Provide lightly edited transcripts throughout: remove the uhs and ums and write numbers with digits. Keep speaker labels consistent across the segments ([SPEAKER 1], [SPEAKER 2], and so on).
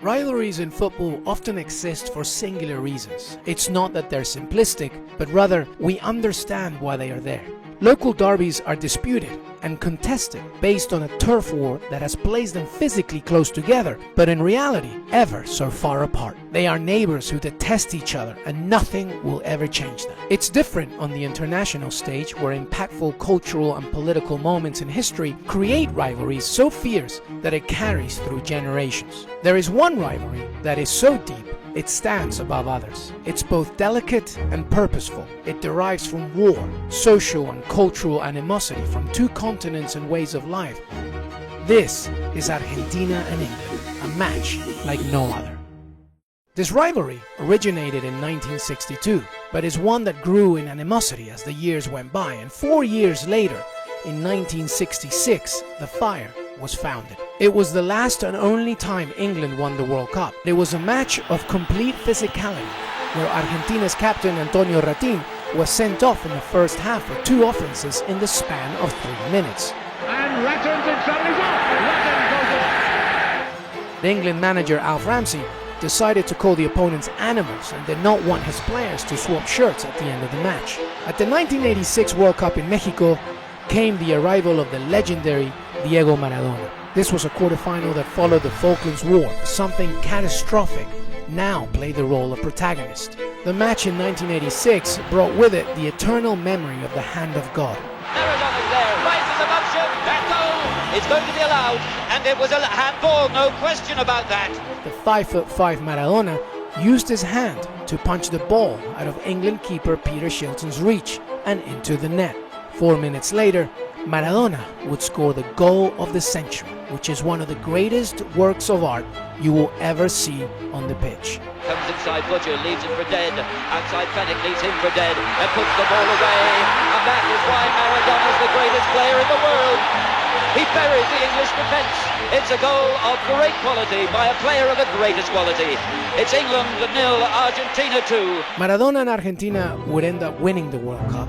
[SPEAKER 1] Rivalries in football often exist for singular reasons. It's not that they're simplistic, but rather we understand why they are there. Local derbies are disputed and contested based on a turf war that has placed them physically close together, but in reality, ever so far apart. They are neighbors who detest each other, and nothing will ever change that. It's different on the international stage, where impactful cultural and political moments in history create rivalries so fierce that it carries through generations. There is one rivalry that is so deep it stands above others. It's both delicate and purposeful. It derives from war, social and cultural animosity from two continents and ways of life. This is Argentina and England, a match like no other. This rivalry originated in 1962, but is one that grew in animosity as the years went by, and 4 years later, in 1966, the Fire was founded. It was the last and only time England won the World Cup. It was a match of complete physicality, where Argentina's captain Antonio Ratin was sent off in the first half for 2 offenses in the span of 3 minutes.
[SPEAKER 2] And Ratin's himself is off! Ratin goes off!
[SPEAKER 1] The England manager Alf Ramsey decided to call the opponents animals and did not want his players to swap shirts at the end of the match. At the 1986 World Cup in Mexico came the arrival of the legendary Diego Maradona. This was a quarterfinal that followed the Falklands War. Something catastrophic now played the role of protagonist. The match in 1986 brought with it the eternal memory of the hand of God.
[SPEAKER 3] Maradona there, rises above shoot, that goal is going to be allowed, and it was a handball, no question about that.
[SPEAKER 1] The 5'5" Maradona used his hand to punch the ball out of England keeper Peter Shilton's reach and into the net. 4 minutes later, Maradona would score the goal of the century, which is one of the greatest works of art you will ever see on the pitch.
[SPEAKER 3] Comes inside Butcher, leaves it for dead. Outside Fennick leaves him for dead and puts the ball away. And that is why Maradona's the greatest player in the world. He buried the English defence. It's a goal of great quality by a player of the greatest quality. It's England 0, Argentina 2.
[SPEAKER 1] Maradona and Argentina would end up winning the World Cup,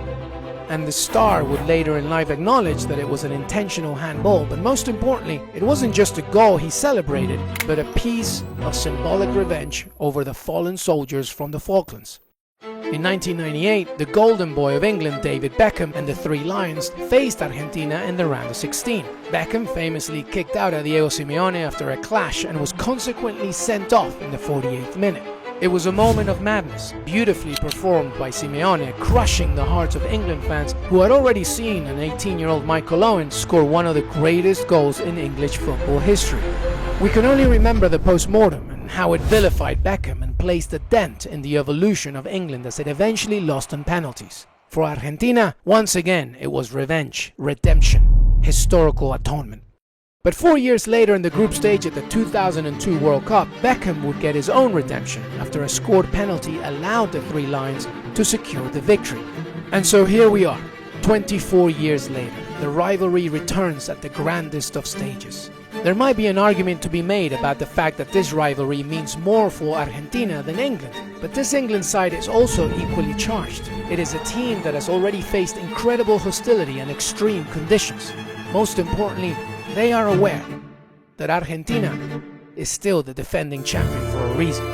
[SPEAKER 1] and the star would later in life acknowledge that it was an intentional handball, but most importantly, it wasn't just a goal he celebrated, but a piece of symbolic revenge over the fallen soldiers from the Falklands. In 1998, the golden boy of England, David Beckham, and the Three Lions faced Argentina in the round of 16. Beckham famously kicked out at Diego Simeone after a clash and was consequently sent off in the 48th minute. It was a moment of madness, beautifully performed by Simeone, crushing the hearts of England fans who had already seen an 18-year-old Michael Owen score one of the greatest goals in English football history. We can only remember the post-mortem and how it vilified Beckham and placed a dent in the evolution of England as it eventually lost on penalties. For Argentina, once again, it was revenge, redemption, historical atonement. But 4 years later in the group stage at the 2002 World Cup, Beckham would get his own redemption after a scored penalty allowed the Three Lions to secure the victory. And so here we are, 24 years later. The rivalry returns at the grandest of stages. There might be an argument to be made about the fact that this rivalry means more for Argentina than England, but this England side is also equally charged. It is a team that has already faced incredible hostility and extreme conditions. Most importantly, they are aware that Argentina is still the defending champion for a reason.